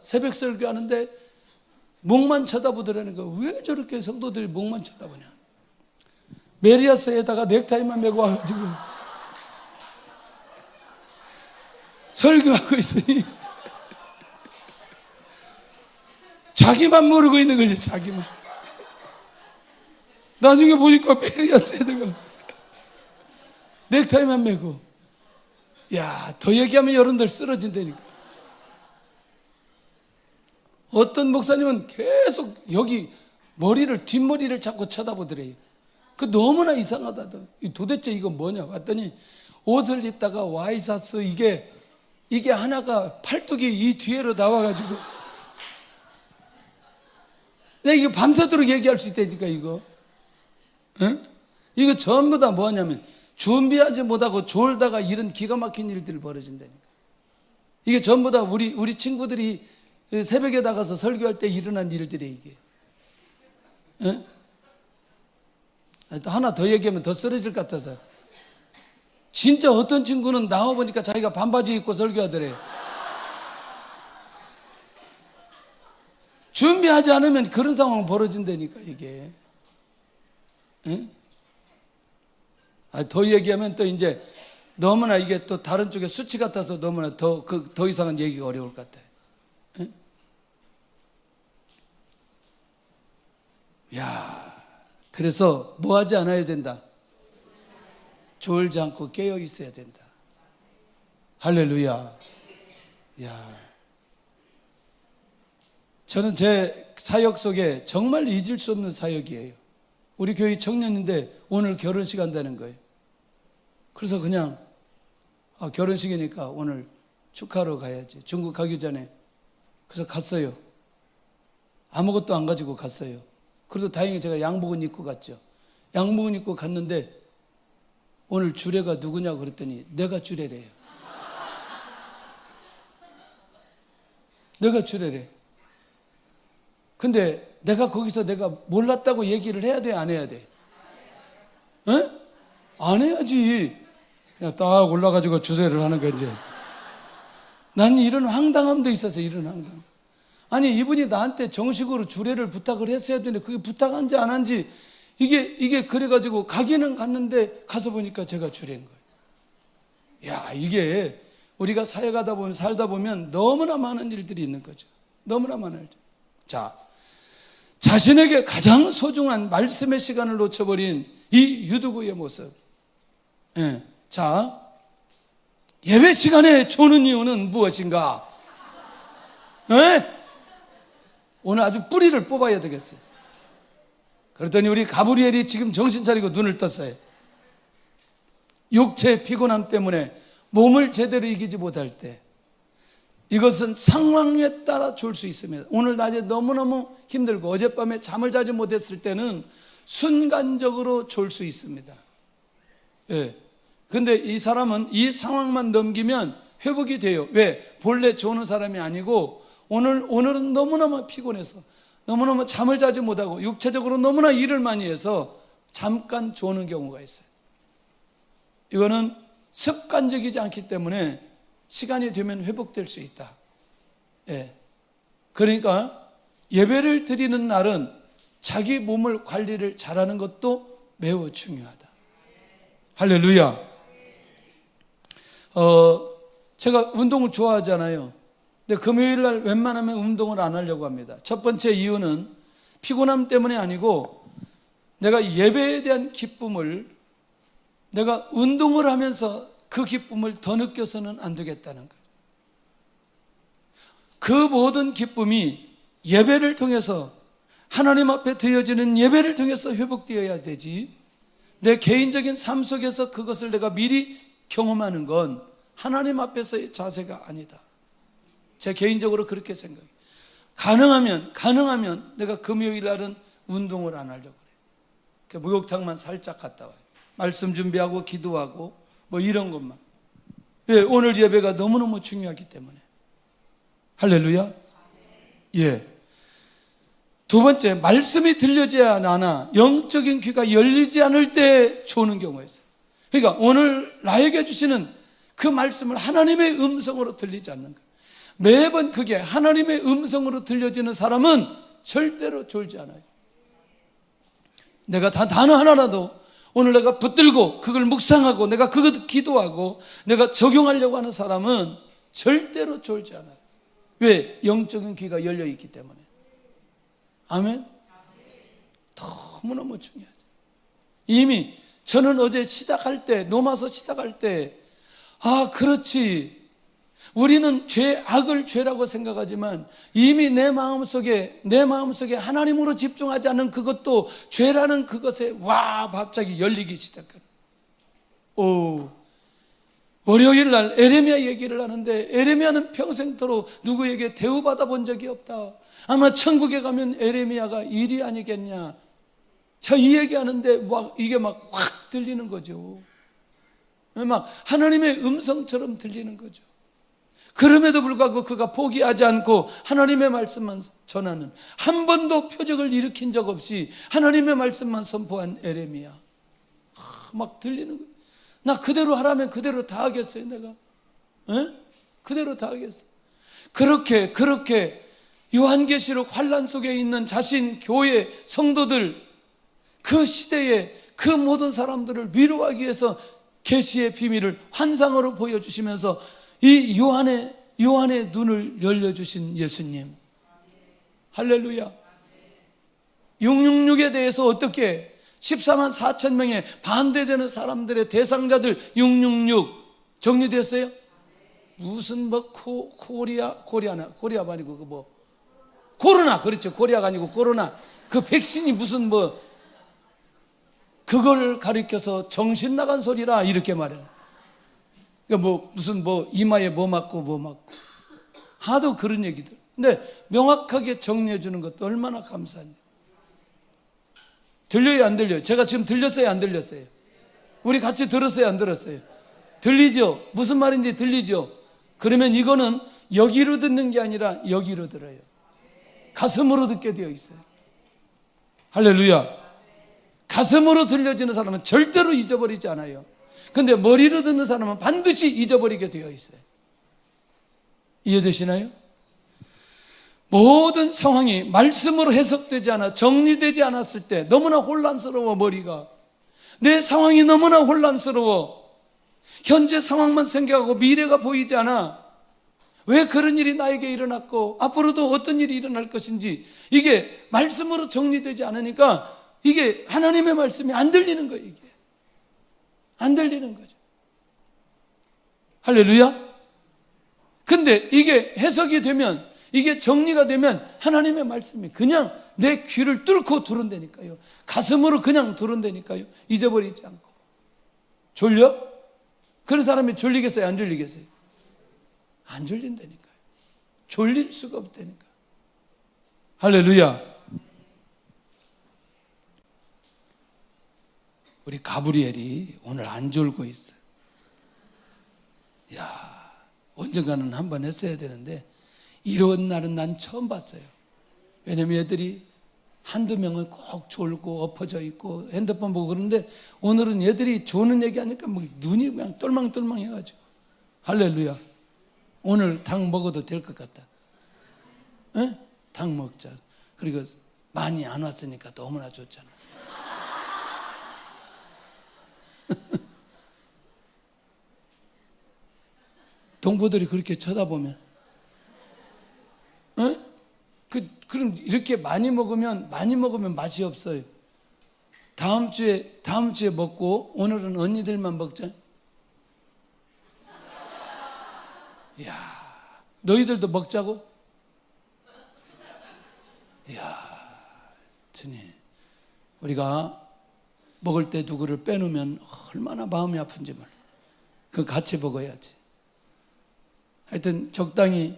Speaker 1: 새벽 설교하는데 목만 쳐다보더라는 거. 왜 저렇게 성도들이 목만 쳐다보냐. 메리아스에다가 넥타이만 메고 와가지고 설교하고 있으니 자기만 모르고 있는 거지. 자기만. 나중에 보니까 메리아스에다가 넥타이만 메고. 야, 더 얘기하면 여러분들 쓰러진다니까. 어떤 목사님은 계속 여기 뒷머리를 자꾸 쳐다보더래요. 그 너무나 이상하다. 도대체 이거 뭐냐 봤더니 옷을 입다가 와이셔츠 이게 하나가 팔뚝이 이 뒤에로 나와가지고 내가 이거 밤새도록 얘기할 수 있다니까 이거. 응? 이거 전부 다 뭐냐면 준비하지 못하고 졸다가 이런 기가 막힌 일들이 벌어진다니까. 이게 전부 다 우리 친구들이 새벽에 나가서 설교할 때 일어난 일들이 이게. 응? 하나 더 얘기하면 더 쓰러질 것 같아서. 진짜 어떤 친구는 나와보니까 자기가 반바지 입고 설교하더래. 준비하지 않으면 그런 상황 벌어진다니까 이게. 응? 더 얘기하면 또 이제 너무나 이게 또 다른 쪽에 수치 같아서 너무나 더 이상은 얘기가 어려울 것 같아요. 응? 야, 그래서 뭐 하지 않아야 된다? 졸지 않고 깨어 있어야 된다. 할렐루야. 야, 저는 제 사역 속에 정말 잊을 수 없는 사역이에요. 우리 교회 청년인데 오늘 결혼식 한다는 거예요. 그래서 그냥 결혼식이니까 오늘 축하하러 가야지. 중국 가기 전에. 그래서 갔어요. 아무것도 안 가지고 갔어요. 그래도 다행히 제가 양복은 입고 갔죠. 양복은 입고 갔는데 오늘 주례가 누구냐고 그랬더니 내가 주례래요. 내가 주례래. 근데 내가 거기서 내가 몰랐다고 얘기를 해야 돼, 안 해야 돼? 에? 안 해야지. 그냥 딱 올라가지고 주례를 하는 거야, 이제. 난 이런 황당함도 있었어, 이런 황당. 아니, 이분이 나한테 정식으로 주례를 부탁을 했어야 되는데 그게 부탁한지 안 한지 이게 그래가지고 가기는 갔는데 가서 보니까 제가 주례인 거예요. 야, 이게 우리가 사역하다 보면 살다 보면 너무나 많은 일들이 있는 거죠. 너무나 많은 일들. 자, 자신에게 가장 소중한 말씀의 시간을 놓쳐버린 이 유두구의 모습. 예. 자, 예배 시간에 조는 이유는 무엇인가? 예? 오늘 아주 뿌리를 뽑아야 되겠어요. 그랬더니 우리 가브리엘이 지금 정신 차리고 눈을 떴어요. 육체의 피곤함 때문에 몸을 제대로 이기지 못할 때 이것은 상황에 따라 좋을 수 있습니다. 오늘 낮에 너무너무 힘들고 어젯밤에 잠을 자지 못했을 때는 순간적으로 좋을 수 있습니다. 예. 근데 이 사람은 이 상황만 넘기면 회복이 돼요. 왜? 본래 조는 사람이 아니고 오늘은 너무너무 피곤해서 너무너무 잠을 자지 못하고 육체적으로 너무나 일을 많이 해서 잠깐 조는 경우가 있어요. 이거는 습관적이지 않기 때문에 시간이 되면 회복될 수 있다. 예. 그러니까 예배를 드리는 날은 자기 몸을 관리를 잘하는 것도 매우 중요하다. 할렐루야. 제가 운동을 좋아하잖아요. 근데 금요일 날 웬만하면 운동을 안 하려고 합니다. 첫 번째 이유는 피곤함 때문이 아니고 내가 예배에 대한 기쁨을 내가 운동을 하면서 그 기쁨을 더 느껴서는 안 되겠다는 거예요. 그 모든 기쁨이 예배를 통해서 하나님 앞에 드려지는 예배를 통해서 회복되어야 되지, 내 개인적인 삶 속에서 그것을 내가 미리 경험하는 건 하나님 앞에서의 자세가 아니다. 제 개인적으로 그렇게 생각해요. 가능하면 내가 금요일 날은 운동을 안 하려고 그래요. 목욕탕만 살짝 갔다 와요. 말씀 준비하고 기도하고 뭐 이런 것만. 왜? 오늘 예배가 너무너무 중요하기 때문에. 할렐루야. 예. 두 번째, 말씀이 들려져야 하나 영적인 귀가 열리지 않을 때 조는 경우가 있어요. 그러니까 오늘 나에게 주시는 그 말씀을 하나님의 음성으로 들리지 않는 거예요. 매번 그게 하나님의 음성으로 들려지는 사람은 절대로 졸지 않아요. 내가 단어 하나라도 오늘 내가 붙들고 그걸 묵상하고 내가 그것 기도하고 내가 적용하려고 하는 사람은 절대로 졸지 않아요. 왜? 영적인 귀가 열려 있기 때문에. 아멘. 너무너무 중요하죠. 이미 저는 어제 시작할 때, 노마서 시작할 때 아, 그렇지. 우리는 악을 죄라고 생각하지만 이미 내 마음속에 하나님으로 집중하지 않는 그것도 죄라는 그것에 갑자기 열리기 시작하는. 월요일 날 에레미야 얘기를 하는데, 에레미야는 평생토록 누구에게 대우받아 본 적이 없다. 아마 천국에 가면 에레미야가 일이 아니겠냐. 자, 이 얘기하는데 이게 막 확 들리는 거죠. 막 하나님의 음성처럼 들리는 거죠. 그럼에도 불구하고 그가 포기하지 않고 하나님의 말씀만 전하는, 한 번도 표적을 일으킨 적 없이 하나님의 말씀만 선포한 에레미야. 막 들리는 거예요. 나 그대로 하라면 그대로 다 하겠어요, 내가. 그대로 다 하겠어요. 그렇게 요한계시록 환란 속에 있는 자신, 교회, 성도들, 그 시대에 그 모든 사람들을 위로하기 위해서 계시의 비밀을 환상으로 보여주시면서 이 요한의 눈을 열려주신 예수님. 할렐루야. 666에 대해서 어떻게 14만 4천 명의 반대되는 사람들의 대상자들 666 정리됐어요? 무슨 코리아가 아니고 코로나, 그렇죠. 코리아가 아니고 코로나. 그 백신이 무슨 그걸 가리켜서 정신 나간 소리라 이렇게 말해요. 그러니까 무슨 이마에 맞고 하도 그런 얘기들. 근데 명확하게 정리해 주는 것도 얼마나 감사한지. 들려요, 안 들려요? 제가 지금 들렸어요, 안 들렸어요? 우리 같이 들었어요, 안 들었어요? 들리죠? 무슨 말인지 들리죠? 그러면 이거는 여기로 듣는 게 아니라 여기로 들어요. 가슴으로 듣게 되어 있어요. 할렐루야. 가슴으로 들려지는 사람은 절대로 잊어버리지 않아요. 근데 머리로 듣는 사람은 반드시 잊어버리게 되어 있어요. 이해되시나요? 모든 상황이 말씀으로 해석되지 않아 정리되지 않았을 때 너무나 혼란스러워. 머리가, 내 상황이 너무나 혼란스러워. 현재 상황만 생각하고 미래가 보이지 않아. 왜 그런 일이 나에게 일어났고 앞으로도 어떤 일이 일어날 것인지 이게 말씀으로 정리되지 않으니까 이게 하나님의 말씀이 안 들리는 거예요. 이게 안 들리는 거죠. 할렐루야. 근데 이게 해석이 되면, 이게 정리가 되면 하나님의 말씀이 그냥 내 귀를 뚫고 들은다니까요. 가슴으로 그냥 들은다니까요. 잊어버리지 않고. 졸려? 그런 사람이 졸리겠어요, 안 졸리겠어요? 안 졸린다니까요. 졸릴 수가 없다니까. 할렐루야. 우리 가브리엘이 오늘 안 졸고 있어요. 언젠가는 한번 했어야 되는데 이런 날은 난 처음 봤어요. 왜냐면 애들이 한두 명은 꼭 졸고 엎어져 있고 핸드폰 보고 그러는데 오늘은 얘들이 조는 얘기하니까 눈이 그냥 똘망똘망 해가지고. 할렐루야. 오늘 닭 먹어도 될 것 같다. 닭 먹자. 그리고 많이 안 왔으니까 너무나 좋잖아. 동포들이 그렇게 쳐다보면, 그럼 이렇게 많이 먹으면 맛이 없어요. 다음 주에 먹고 오늘은 언니들만 먹자. 너희들도 먹자고? 주님, 우리가 먹을 때 누구를 빼놓으면 얼마나 마음이 아픈지 몰라. 그거 같이 먹어야지. 하여튼 적당히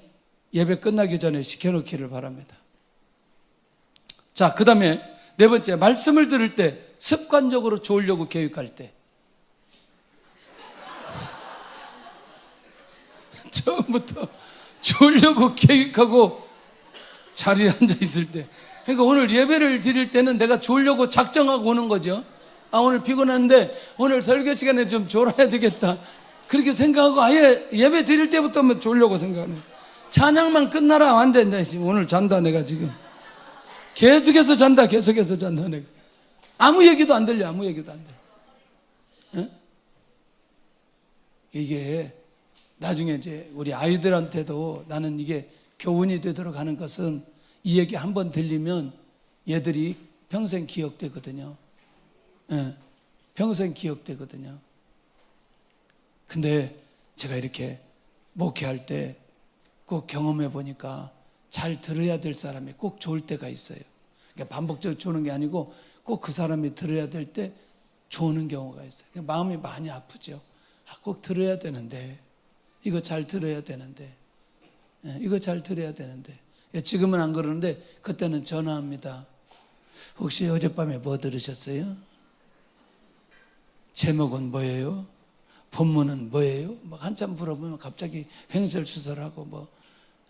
Speaker 1: 예배 끝나기 전에 시켜놓기를 바랍니다. 자, 그 다음에 네 번째, 말씀을 들을 때 습관적으로 좋으려고 계획할 때. 처음부터 좋으려고 계획하고 자리에 앉아 있을 때. 그러니까 오늘 예배를 드릴 때는 내가 좋으려고 작정하고 오는 거죠. 오늘 피곤한데 오늘 설교 시간에 좀 졸아야 되겠다. 그렇게 생각하고 아예 예배 드릴 때부터 졸려고 생각하는. 찬양만 끝나라. 안 된다. 오늘 잔다 내가 지금. 계속해서 잔다 내가. 아무 얘기도 안 들려. 이게 나중에 이제 우리 아이들한테도 나는 이게 교훈이 되도록 하는 것은 이 얘기 한번 들리면 얘들이 평생 기억되거든요. 평생 기억되거든요. 근데 제가 이렇게 목회할 때 꼭 경험해 보니까 잘 들어야 될 사람이 꼭 좋을 때가 있어요. 그러니까 반복적으로 좋은 게 아니고 꼭 그 사람이 들어야 될 때 좋은 경우가 있어요. 그러니까 마음이 많이 아프죠. 꼭 들어야 되는데, 이거 잘 들어야 되는데, 이거 잘 들어야 되는데. 지금은 안 그러는데 그때는 전화합니다. 혹시 어젯밤에 뭐 들으셨어요? 제목은 뭐예요? 본문은 뭐예요? 막 한참 물어보면 갑자기 횡설수설하고 뭐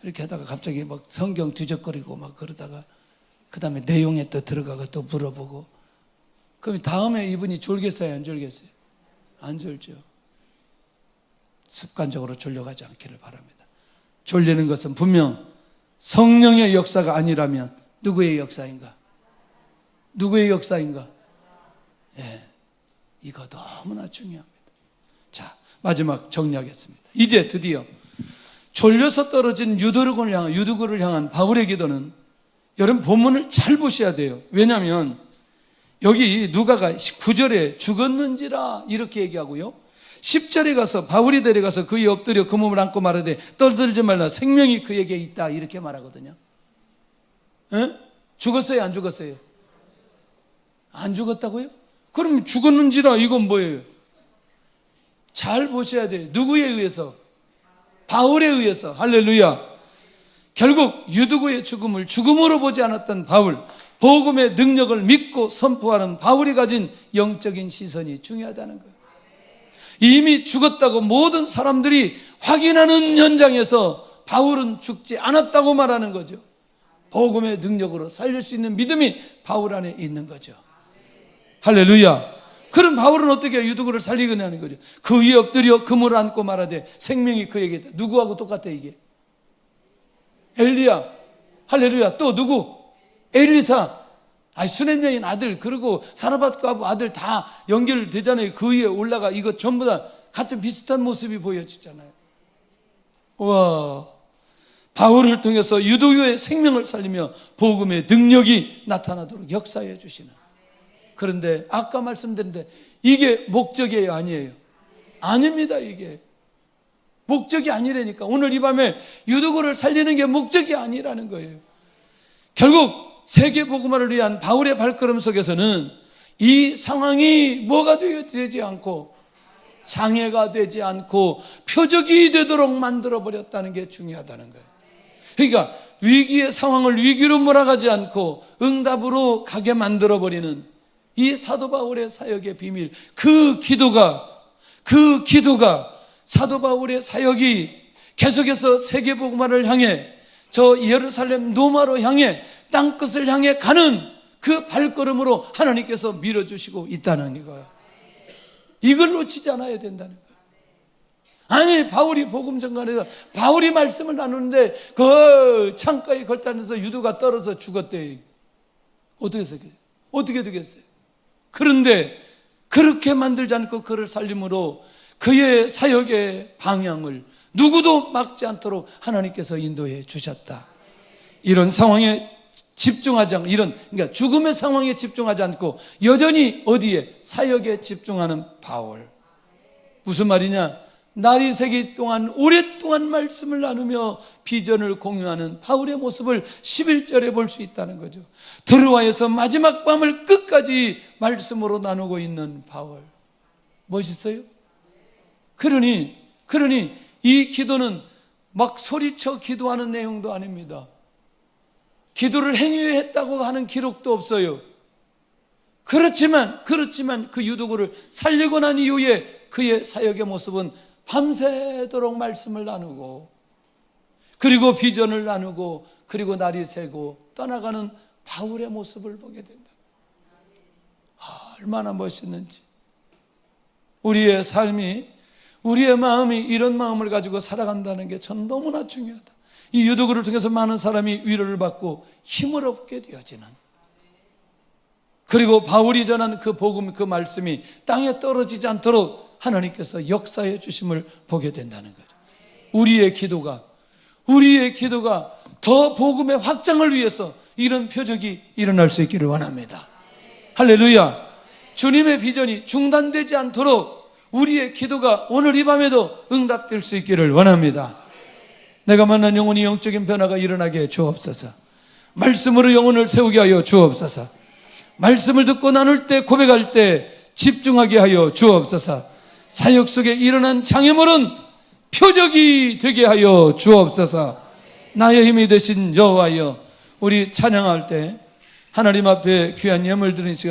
Speaker 1: 이렇게 하다가 갑자기 막 성경 뒤적거리고 막 그러다가 그 다음에 내용에 또 들어가고 또 물어보고, 그럼 다음에 이분이 졸겠어요? 안 졸겠어요? 안 졸죠. 습관적으로 졸려가지 않기를 바랍니다. 졸리는 것은 분명 성령의 역사가 아니라면 누구의 역사인가? 누구의 역사인가? 예, 이거 너무나 중요합니다. 자, 마지막 정리하겠습니다. 이제 드디어 졸려서 떨어진 유두구를 향한 바울의 기도는, 여러분 본문을 잘 보셔야 돼요. 왜냐하면 여기 누가가 9절에 죽었는지라 이렇게 얘기하고요, 10절에 가서 바울이 데려가서 그에 엎드려 그 몸을 안고 말하되 떨들지 말라 생명이 그에게 있다 이렇게 말하거든요. 에? 죽었어요? 안 죽었어요? 안 죽었다고요? 그럼 죽었는지라 이건 뭐예요? 잘 보셔야 돼요. 누구에 의해서? 바울에 의해서. 할렐루야. 결국 유두구의 죽음을 죽음으로 보지 않았던 바울, 복음의 능력을 믿고 선포하는 바울이 가진 영적인 시선이 중요하다는 거예요. 이미 죽었다고 모든 사람들이 확인하는 현장에서 바울은 죽지 않았다고 말하는 거죠. 복음의 능력으로 살릴 수 있는 믿음이 바울 안에 있는 거죠. 할렐루야. 그럼 바울은 어떻게 유두구를 살리겠냐는 거죠. 그 위에 엎드려 금을 안고 말하되 생명이 그에게 있다. 누구하고 똑같아 이게? 엘리야. 할렐루야. 또 누구? 엘리사. 수냄 여인 아들, 그리고 사르밧과부 아들 다 연결되잖아요. 그 위에 올라가. 이거 전부 다 같은 비슷한 모습이 보여지잖아요. 와, 바울을 통해서 유두구의 생명을 살리며 복음의 능력이 나타나도록 역사해 주시는. 그런데 아까 말씀드렸는데 이게 목적이에요? 아니에요? 아닙니다. 이게 목적이 아니라니까. 오늘 이 밤에 유두구를 살리는 게 목적이 아니라는 거예요. 결국 세계 복음화를 위한 바울의 발걸음 속에서는 이 상황이 뭐가 되지 않고, 장애가 되지 않고 표적이 되도록 만들어버렸다는 게 중요하다는 거예요. 그러니까 위기의 상황을 위기로 몰아가지 않고 응답으로 가게 만들어버리는 이 사도 바울의 사역의 비밀, 그 기도가 사도 바울의 사역이 계속해서 세계 복음화를 향해, 저 예루살렘 노마로 향해, 땅끝을 향해 가는 그 발걸음으로 하나님께서 밀어주시고 있다는 거예요. 이걸 놓치지 않아야 된다는 거예요. 아니, 바울이 복음 전간에서 바울이 말씀을 나누는데 그 창가에 걸터앉아서 유두가 떨어져 죽었대. 어떻게 되겠어요? 그런데 그렇게 만들지 않고 그를 살림으로 그의 사역의 방향을 누구도 막지 않도록 하나님께서 인도해 주셨다. 이런 상황에 집중하지 않고, 그러니까 죽음의 상황에 집중하지 않고 여전히 어디에? 사역에 집중하는 바울. 무슨 말이냐? 날이 새기 동안 오랫동안 말씀을 나누며 비전을 공유하는 바울의 모습을 11절에 볼 수 있다는 거죠. 드로아에서 마지막 밤을 끝까지 말씀으로 나누고 있는 바울. 멋있어요? 그러니 이 기도는 막 소리쳐 기도하는 내용도 아닙니다. 기도를 행위했다고 하는 기록도 없어요. 그렇지만 그 유두구를 살리고 난 이후에 그의 사역의 모습은 밤새도록 말씀을 나누고, 그리고 비전을 나누고, 그리고 날이 새고 떠나가는 바울의 모습을 보게 된다. 얼마나 멋있는지. 우리의 삶이, 우리의 마음이 이런 마음을 가지고 살아간다는 게 전 너무나 중요하다. 이 유두구를 통해서 많은 사람이 위로를 받고 힘을 얻게 되어지는, 그리고 바울이 전한 그 복음, 그 말씀이 땅에 떨어지지 않도록 하나님께서 역사해 주심을 보게 된다는 거죠. 우리의 기도가 더 복음의 확장을 위해서 이런 표적이 일어날 수 있기를 원합니다. 할렐루야. 주님의 비전이 중단되지 않도록 우리의 기도가 오늘 이 밤에도 응답될 수 있기를 원합니다. 내가 만난 영혼이 영적인 변화가 일어나게 주옵소서. 말씀으로 영혼을 세우게 하여 주옵소서. 말씀을 듣고 나눌 때, 고백할 때 집중하게 하여 주옵소서. 사역 속에 일어난 장애물은 표적이 되게 하여 주옵소서. 나의 힘이 되신 여호와여, 우리 찬양할 때 하나님 앞에 귀한 예물 드리는 시간